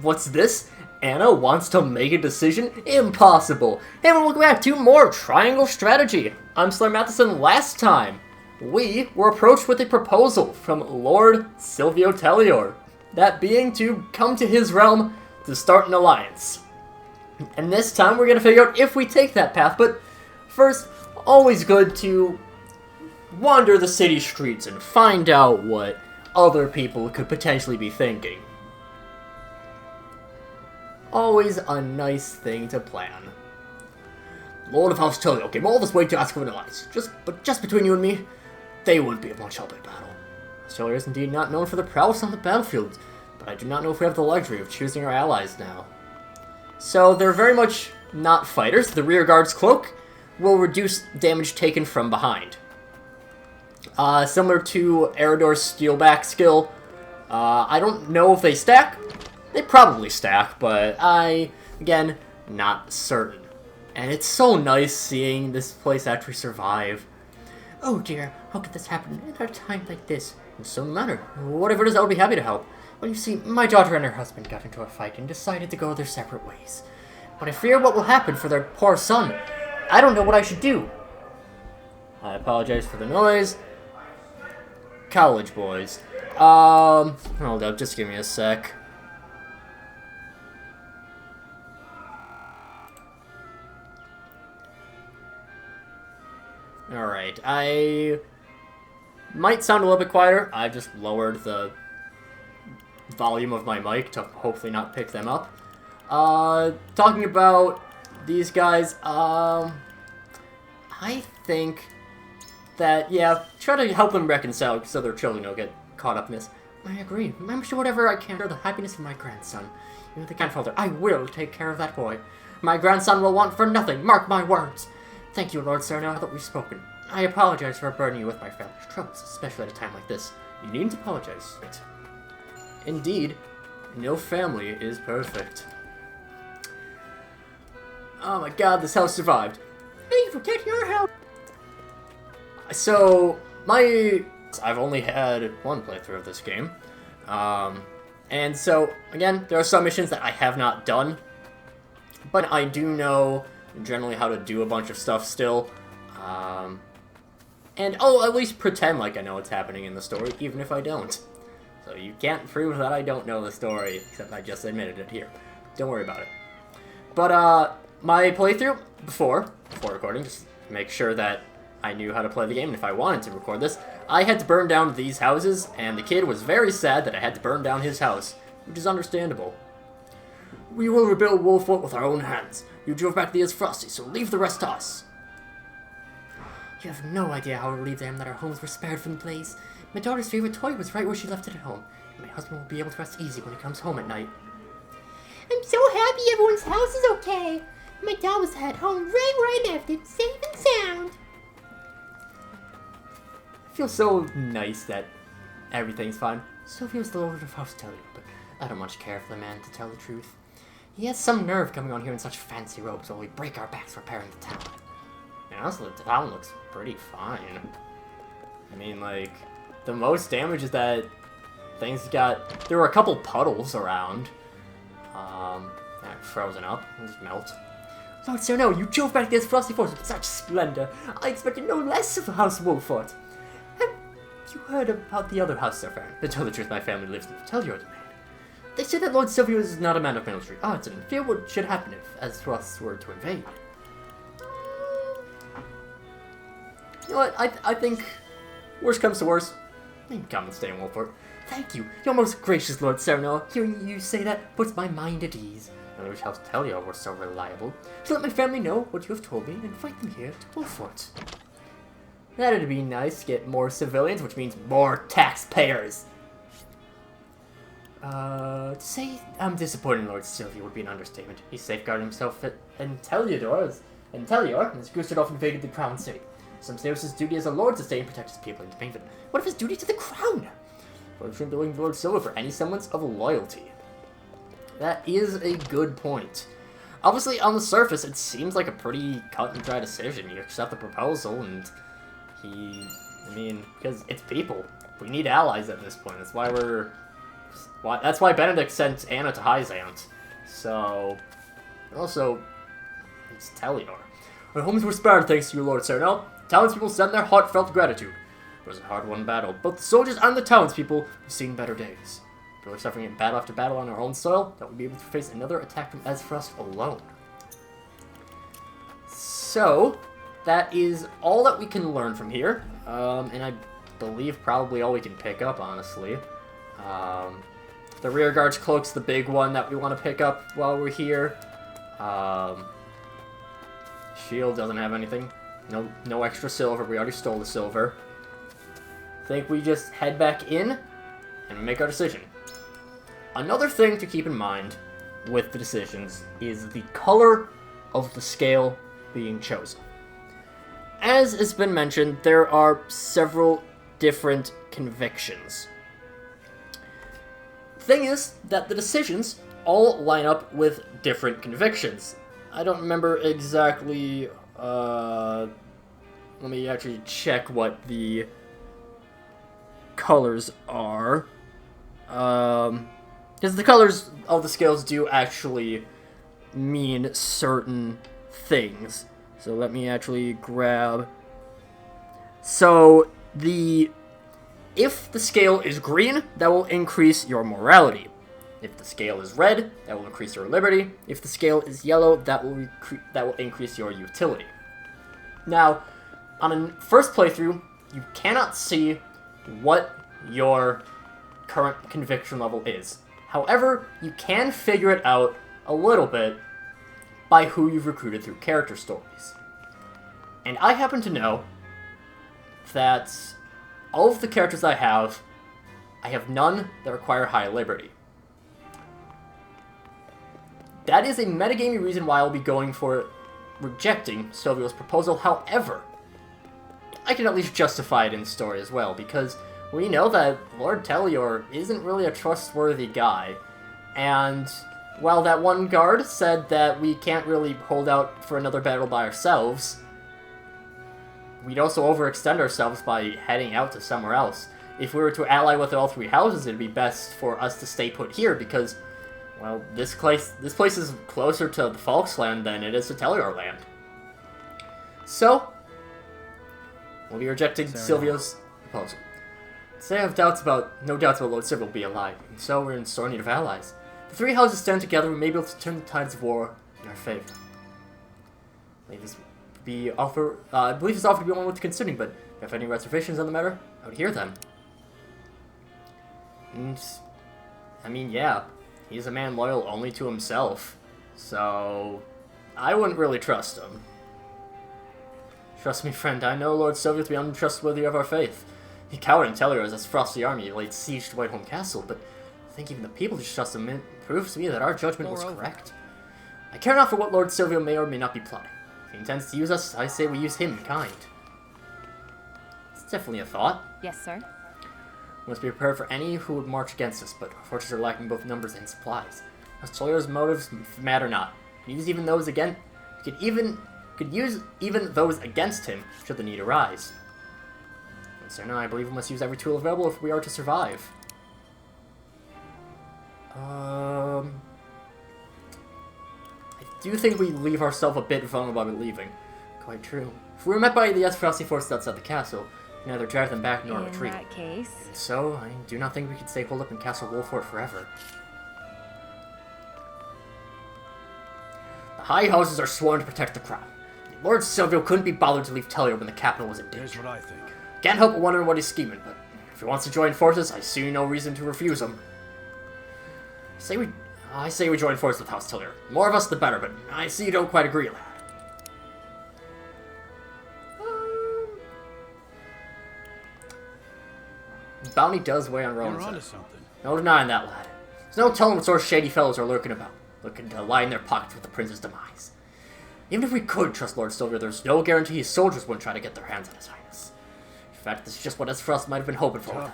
What's this? Anna wants to make a decision? Impossible! Hey, welcome back to more Triangle Strategy. I'm SlayerMathis, and last time, we were approached with a proposal from Lord Silvio Tellior. That being to come to his realm to start an alliance. And this time we're going to figure out if we take that path, but first, always good to wander the city streets and find out what other people could potentially be thinking. Always a nice thing to plan. Lord of House Tellior came all this way to ask for an alliance. But just between you and me, they wouldn't be of much help in battle. Tellior is indeed not known for their prowess on the battlefield, but I do not know if we have the luxury of choosing our allies now. So they're very much not fighters. The rear guard's cloak will reduce damage taken from behind. Similar to Eridor's Steelback skill. I don't know if they stack. They probably stack, but again, not certain. And it's so nice seeing this place actually survive. Oh dear, how could this happen at a time like this? It doesn't matter. Whatever it is, I would be happy to help. Well, you see, my daughter and her husband got into a fight and decided to go their separate ways. But I fear what will happen for their poor son. I don't know what I should do. I apologize for the noise. College boys. Hold up, just give me a sec. Alright, I might sound a little bit quieter. I just lowered the volume of my mic to hopefully not pick them up. Talking about these guys, I think that, yeah, try to help them reconcile so their children don't get caught up in this. I agree. I'm sure whatever I can for the happiness of my grandson. You know, the grandfather, I will take care of that boy. My grandson will want for nothing, mark my words. Thank you, Lord Sir, now that we've spoken. I apologize for burdening you with my family's troubles, especially at a time like this. You needn't apologize. Indeed, no family is perfect. Oh my god, this house survived. Thank you for taking our help. So, I've only had one playthrough of this game. And so, again, there are some missions that I have not done. But I do know generally how to do a bunch of stuff still. And I'll at least pretend like I know what's happening in the story, even if I don't. So you can't prove that I don't know the story, except I just admitted it here. Don't worry about it. But, my playthrough before recording, just to make sure that I knew how to play the game, and if I wanted to record this, I had to burn down these houses, and the kid was very sad that I had to burn down his house, which is understandable. We will rebuild Wolfwood with our own hands. You drove back the years frosty, so leave the rest to us. You have no idea how relieved I am that our homes were spared from the blaze. My daughter's favorite toy was right where she left it at home. My husband will be able to rest easy when he comes home at night. I'm so happy everyone's house is okay. My dad was at home right where I left it, safe and sound. I feel so nice that everything's fine. Silvio's the Lord of House Tellior, but I don't much care for the man, to tell the truth. He has some nerve coming on here in such fancy robes while we break our backs repairing the town. And honestly, the town looks pretty fine. I mean, like, the most damage is that things got... There were a couple puddles around. Frozen up. Just melt. Lord Sir, no, you drove back this frosty forest with such splendor. I expected no less of House Wolfwood. Have you heard about the other house, Sir Farron? To tell the truth, my family lives in the Tellior domain. They say that Lord Silvio is not a man of military arts, and fear what should happen if Azeroth were to invade. You know what, I think, worst comes to worst, you can come and stay in Wolfwood. Thank you, your most gracious Lord Sereno. Hearing you say that puts my mind at ease. I wish House Tellior were so reliable. To let my family know what you have told me and invite them here to Wolfwood. That'd be nice to get more civilians, which means more taxpayers. To say I'm disappointed in Lord Silvio would be an understatement. He's safeguarding himself in Tellior, and his Gustardolf invaded the Crown City. Some say it was his duty as a lord to stay and protect his people in Spain, but what of his duty to the crown? Lord shouldn't believe Lord Silvio for any semblance of loyalty. That is a good point. Obviously, on the surface, it seems like a pretty cut-and-dry decision. You accept the proposal, and because it's people. We need allies at this point. That's why we're That's why Benedict sent Anna to Hyzant. So, also, it's Telior. Our homes were spared thanks to you, Lord Cernel. Townspeople send their heartfelt gratitude. It was a hard-won battle. Both the soldiers and the townspeople have seen better days. If we're suffering in battle after battle on our own soil, that we'll be able to face another attack from Ezfrost alone. So, that is all that we can learn from here. And I believe probably all we can pick up, honestly. The rearguard's cloak's the big one that we want to pick up while we're here. Shield doesn't have anything. No extra silver. We already stole the silver. I think we just head back in and make our decision. Another thing to keep in mind with the decisions is the color of the scale being chosen. As has been mentioned, there are several different convictions. Thing is that the decisions all line up with different convictions. I don't remember exactly, let me actually check what the colors are. Because the colors of the scales do actually mean certain things. So let me actually grab... So, if the scale is green, that will increase your morality. If the scale is red, that will increase your liberty. If the scale is yellow, that will increase your utility. Now, on a first playthrough, you cannot see what your current conviction level is. However, you can figure it out a little bit by who you've recruited through character stories. And I happen to know that all of the characters I have none that require high liberty. That is a metagamey reason why I'll be going for rejecting Silvio's proposal. However, I can at least justify it in the story as well, because we know that Lord Telior isn't really a trustworthy guy. And while that one guard said that we can't really hold out for another battle by ourselves, we'd also overextend ourselves by heading out to somewhere else. If we were to ally with all three houses, it'd be best for us to stay put here because, well, this place is closer to the Falksland than it is to Telior land. So, we'll be rejecting Silvio's proposal. Say I have no doubts about Lord Silvio will be alive, and so we're in sore need of allies. The three houses stand together, we may be able to turn the tides of war in our favor. I believe this offer to be one worth considering, but if you have any reservations on the matter, I would hear them. And, I mean, yeah, he's a man loyal only to himself, so I wouldn't really trust him. Trust me, friend, I know Lord Silvio to be untrustworthy of our faith. He cowered in Telior as his frosty army laid siege to Whiteholm Castle, but I think even the people who trust him proves to me that our judgment was correct. I care not for what Lord Silvio may or may not be plotting. If he intends to use us, I say we use him in kind. It's definitely a thought. Yes, sir. We must be prepared for any who would march against us, but our forces are lacking both numbers and supplies. As Telior's motives matter not. Could use even those against him should the need arise. And so now I believe we must use every tool available if we are to survive. I do think we leave ourselves a bit vulnerable by leaving. Quite true. If we were met by the Esfrosty forces outside the castle, we neither drive them back nor retreat. In that case... And so, I do not think we could stay holed up in Castle Wolfort forever. The high houses are sworn to protect the crown. Lord Silvio couldn't be bothered to leave Telior when the capital was in danger. Here's what I think. Can't help but wonder what he's scheming, but if he wants to join forces, I see no reason to refuse him. I say we join forces with House Telior. More of us the better, but I see you don't quite agree, lad. Bounty does weigh on Rowan's head. No denying that, lad. There's no telling what sort of shady fellows are lurking about, looking to line their pockets with the prince's demise. Even if we could trust Lord Silvio, there's no guarantee his soldiers wouldn't try to get their hands on his highness. In fact, this is just what Esfrost might have been hoping for.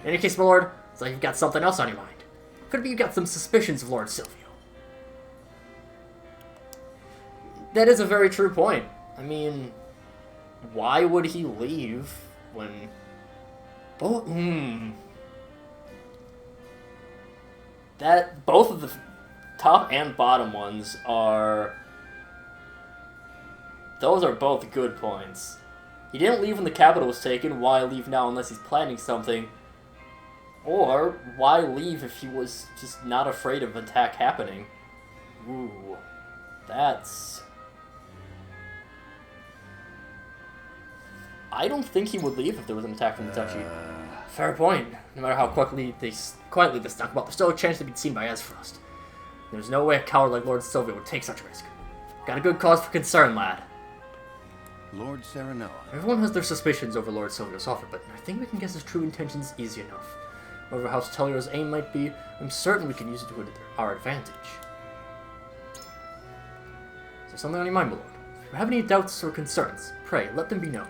In any case, my lord, it's like you've got something else on your mind. Could be you've got some suspicions of Lord Silvio. That is a very true point. I mean, why would he leave when... That both of the top and bottom ones are... Those are both good points. He didn't leave when the capital was taken. Why leave now unless he's planning something? Or why leave if he was just not afraid of an attack happening? Ooh, that's... I don't think he would leave if there was an attack from the Duchy. Fair point. No matter how quietly they snuck about, there's still a chance they'd be seen by Ezfrost. There's no way a coward like Lord Sylvia would take such a risk. Got a good cause for concern, lad. Lord Serenella. Everyone has their suspicions over Lord Sylvia's offer, but I think we can guess his true intentions easy enough. Whatever House Tellior's aim might be, I'm certain we can use it to our advantage. Is there something on your mind, my lord? If you have any doubts or concerns, pray, let them be known.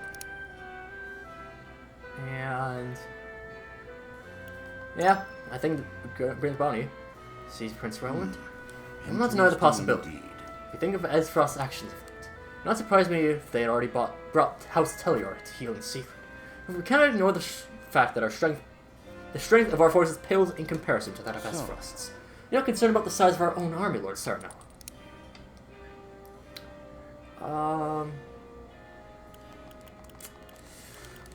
And... yeah, I think Prince Bonnie sees Prince relevant. I'm not denying the possibility. If you think of Ezfrost's actions of it, not surprise me if they had already brought House Tellior to heal in secret. But we cannot ignore the fact that the strength of our forces pales in comparison to that of Ezfrost's. You're not concerned about the size of our own army, Lord Serenella.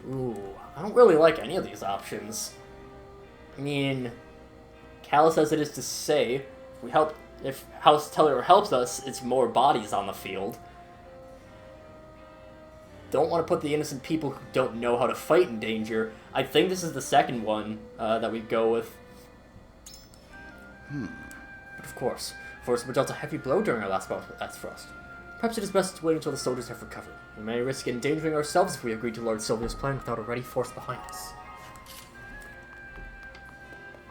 Ooh, I don't really like any of these options. I mean, callous as it is to say, if House Tellior helps us, it's more bodies on the field. Don't want to put the innocent people who don't know how to fight in danger. I think this is the second one that we go with. But of course, we dealt a heavy blow during our last bout with Ezfrost. Perhaps it is best to wait until the soldiers have recovered. We may risk endangering ourselves if we agree to Lord Sylvia's plan without a ready force behind us.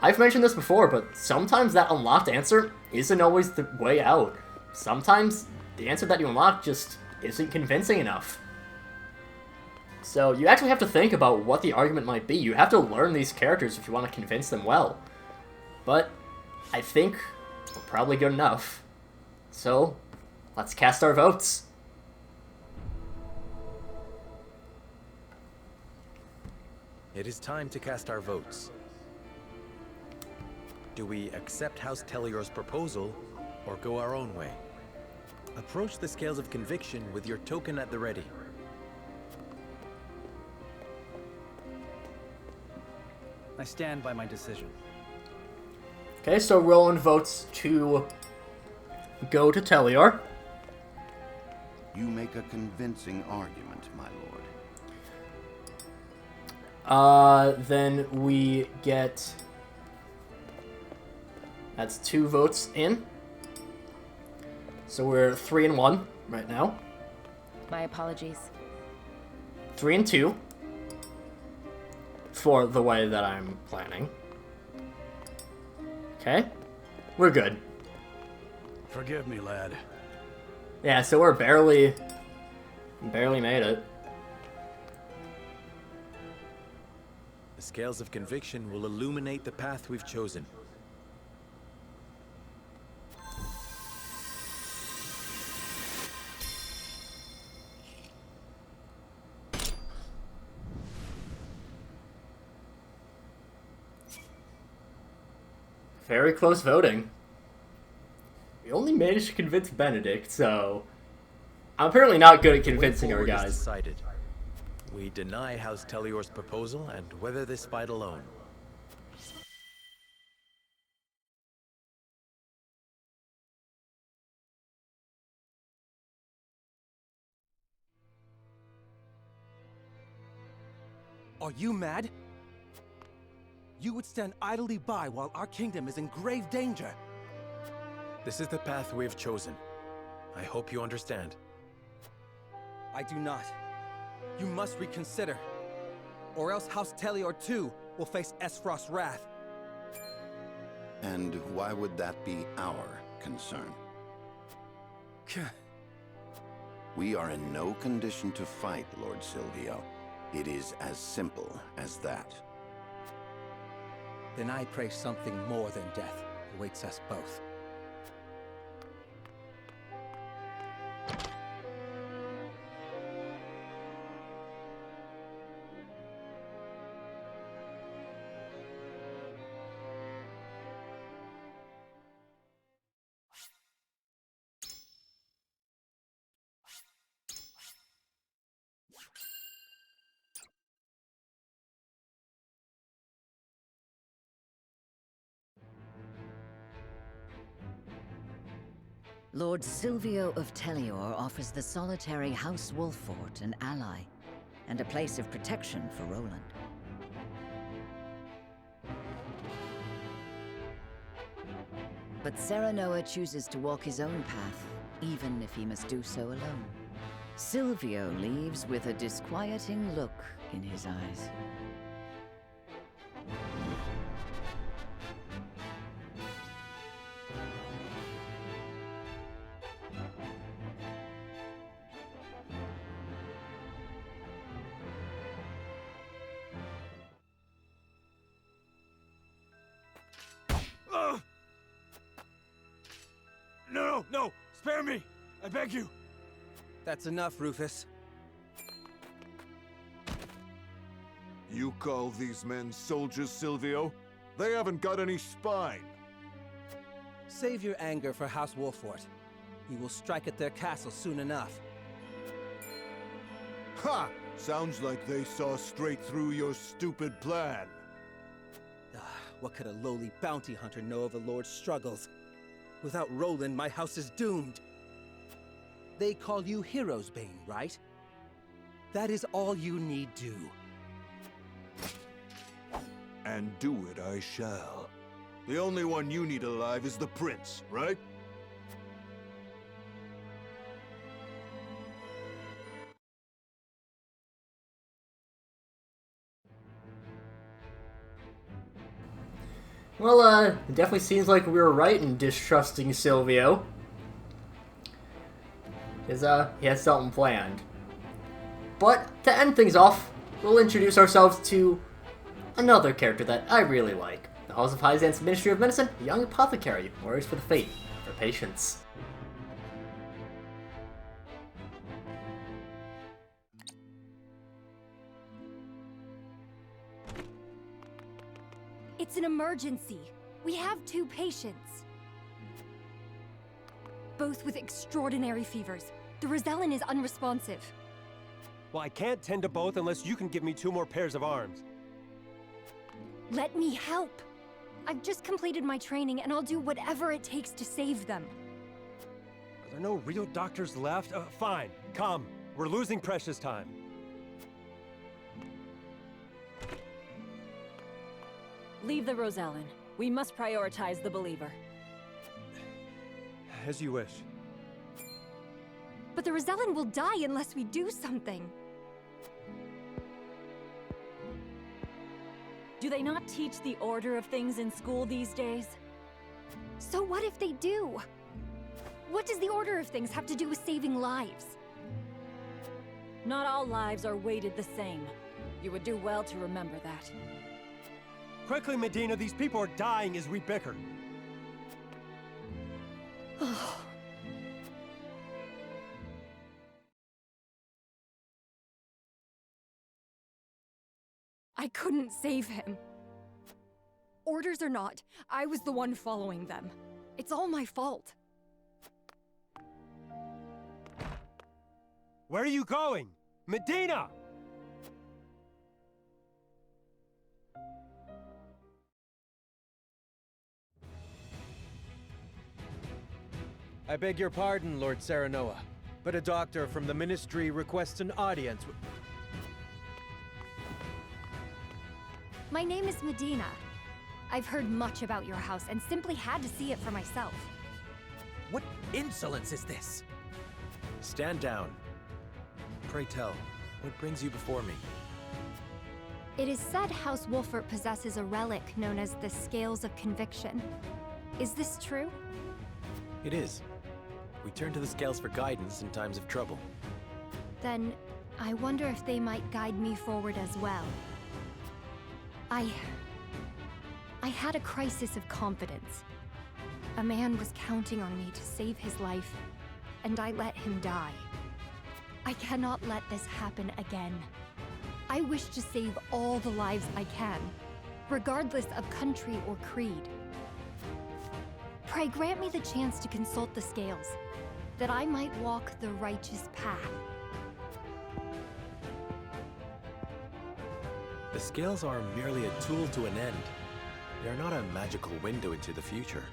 I've mentioned this before, but sometimes that unlocked answer isn't always the way out. Sometimes the answer that you unlock just isn't convincing enough. So you actually have to think about what the argument might be. You have to learn these characters if you want to convince them well. But I think we're probably good enough. So let's cast our votes. It is time to cast our votes. Do we accept House Tellior's proposal, or go our own way? Approach the scales of conviction with your token at the ready. I stand by my decision. Okay, so Roland votes to go to Tellior. You make a convincing argument, my lord. Then we get... That's 2 votes in. So we're 3-1 right now. My apologies. 3-2 for the way that I'm planning. Okay, we're good. Forgive me, lad. Yeah, so we're barely made it. The scales of conviction will illuminate the path we've chosen. Very close voting. We only managed to convince Benedict, so I'm apparently not good at convincing our guys. Decided. We deny House Tellior's proposal and weather this fight alone. Are you mad? You would stand idly by while our kingdom is in grave danger. This is the path we have chosen. I hope you understand. I do not. You must reconsider. Or else House Tellior too will face Ezfrost's wrath. And why would that be our concern? We are in no condition to fight, Lord Silvio. It is as simple as that. Then I pray something more than death awaits us both. Lord Silvio of Tellior offers the solitary House Wolffort an ally, and a place of protection for Roland. But Serenoa chooses to walk his own path, even if he must do so alone. Silvio leaves with a disquieting look in his eyes. No! Spare me! I beg you! That's enough, Rufus. You call these men soldiers, Silvio? They haven't got any spine. Save your anger for House Wolffort. We will strike at their castle soon enough. Ha! Sounds like they saw straight through your stupid plan. What could a lowly bounty hunter know of a lord's struggles? Without Roland, my house is doomed. They call you Hero's Bane, right? That is all you need do. And do it I shall. The only one you need alive is the prince, right? Well, it definitely seems like we were right in distrusting Silvio. Because, he has something planned. But, to end things off, we'll introduce ourselves to another character that I really like. The House of Hyzant's Ministry of Medicine, a young apothecary, warriors for the faith, for patience. It's an emergency. We have 2 patients. Both with extraordinary fevers. The Rosellan is unresponsive. Well, I can't tend to both unless you can give me 2 more pairs of arms. Let me help. I've just completed my training and I'll do whatever it takes to save them. Are there no real doctors left? Fine. Come. We're losing precious time. Leave the Rosellan. We must prioritize the believer. As you wish. But the Rosellan will die unless we do something. Do they not teach the order of things in school these days? So what if they do? What does the order of things have to do with saving lives? Not all lives are weighted the same. You would do well to remember that. Quickly, Medina, these people are dying as we bicker. I couldn't save him. Orders or not, I was the one following them. It's all my fault. Where are you going? Medina! I beg your pardon, Lord Serenoa, but a doctor from the Ministry requests an audience. My name is Medina. I've heard much about your house and simply had to see it for myself. What insolence is this? Stand down. Pray tell, what brings you before me? It is said House Wolffort possesses a relic known as the Scales of Conviction. Is this true? It is. We turn to the scales for guidance in times of trouble. Then, I wonder if they might guide me forward as well. I had a crisis of confidence. A man was counting on me to save his life, and I let him die. I cannot let this happen again. I wish to save all the lives I can, regardless of country or creed. Pray grant me the chance to consult the scales, that I might walk the righteous path. The scales are merely a tool to an end. They are not a magical window into the future.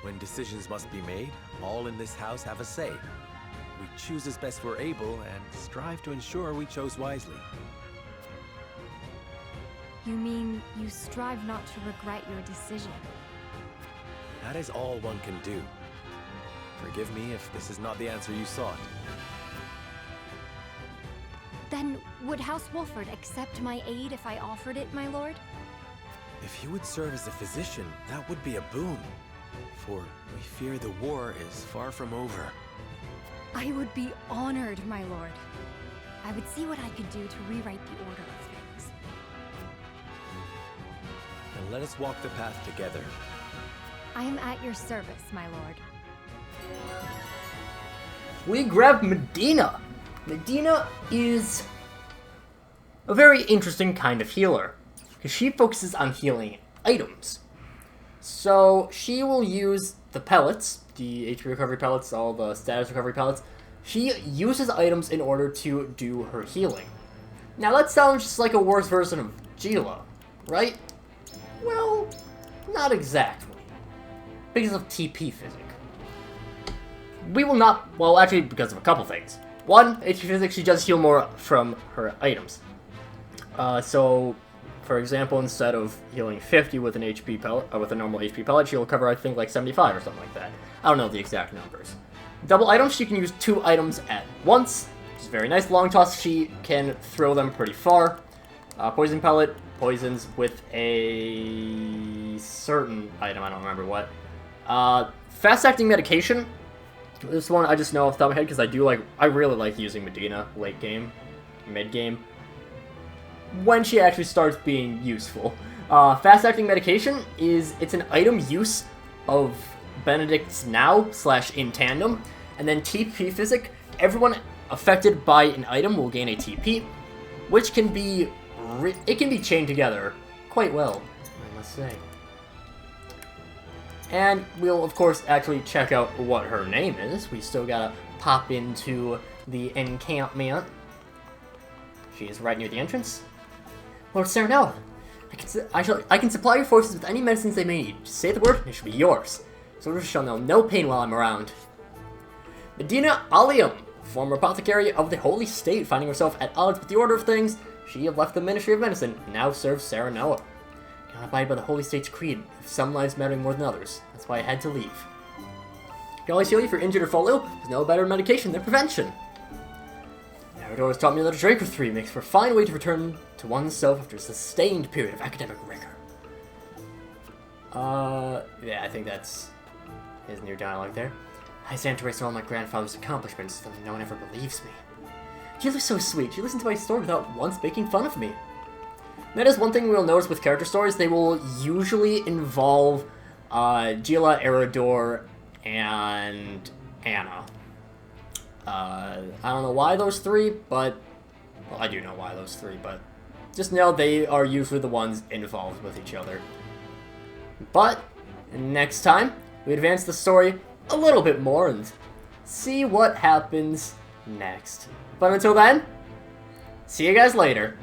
When decisions must be made, all in this house have a say. We choose as best we're able and strive to ensure we chose wisely. You mean you strive not to regret your decision? That is all one can do. Forgive me if this is not the answer you sought. Then, would House Wolford accept my aid if I offered it, my lord? If you would serve as a physician, that would be a boon. For we fear the war is far from over. I would be honored, my lord. I would see what I could do to rewrite the order of things. And let us walk the path together. I am at your service, my lord. We grab Medina. Medina is a very interesting kind of healer, because she focuses on healing items. So she will use the pellets, the HP recovery pellets, all the status recovery pellets. She uses items in order to do her healing. Now that sounds just like a worse version of Gila, right? Well, not exactly. Because of TP physics. We will not, well actually because of a couple things. One, HP physics, she does heal more from her items. So, for example, instead of healing 50 with an HP pellet, with a normal HP pellet, she'll cover I think like 75 or something like that. I don't know the exact numbers. Double items, she can use 2 items at once, which is very nice. Long toss, she can throw them pretty far. Poison pellet, poisons with a certain item, I don't remember what. Fast-acting medication. This one I just know off the top of my head because I really like using Medina late game, mid game, when she actually starts being useful. Fast-acting medication it's an item use of Benedict's now / in tandem, and then TP physic. Everyone affected by an item will gain a TP, which can be chained together quite well, I must say. And we'll, of course, actually check out what her name is. We still gotta pop into the encampment. She is right near the entrance. Lord Serenella, I can supply your forces with any medicines they may need. Just say the word, and it should be yours. Soldiers shall know no pain while I'm around. Medina Alium, former apothecary of the Holy State, finding herself at odds with the order of things, she had left the Ministry of Medicine and now serves Serenella. Cannot abide by the Holy State's creed, if some lives matter more than others. That's why I had to leave. Can always heal you if you're injured or fall ill. There's no better medication than prevention. Arador has taught me that a drink or 3 makes for a fine way to return to oneself after a sustained period of academic rigor. Yeah, I think that's his new dialogue there. I stand to erase all my grandfather's accomplishments, though no one ever believes me. Gila's so sweet. She listened to my story without once making fun of me. That is one thing we'll notice with character stories. They will usually involve Gila, Arador, and Anna. I don't know why those 3, but... Well, I do know why those 3, but... Just know they are usually the ones involved with each other. But, next time, we advance the story a little bit more and see what happens next. But until then, see you guys later.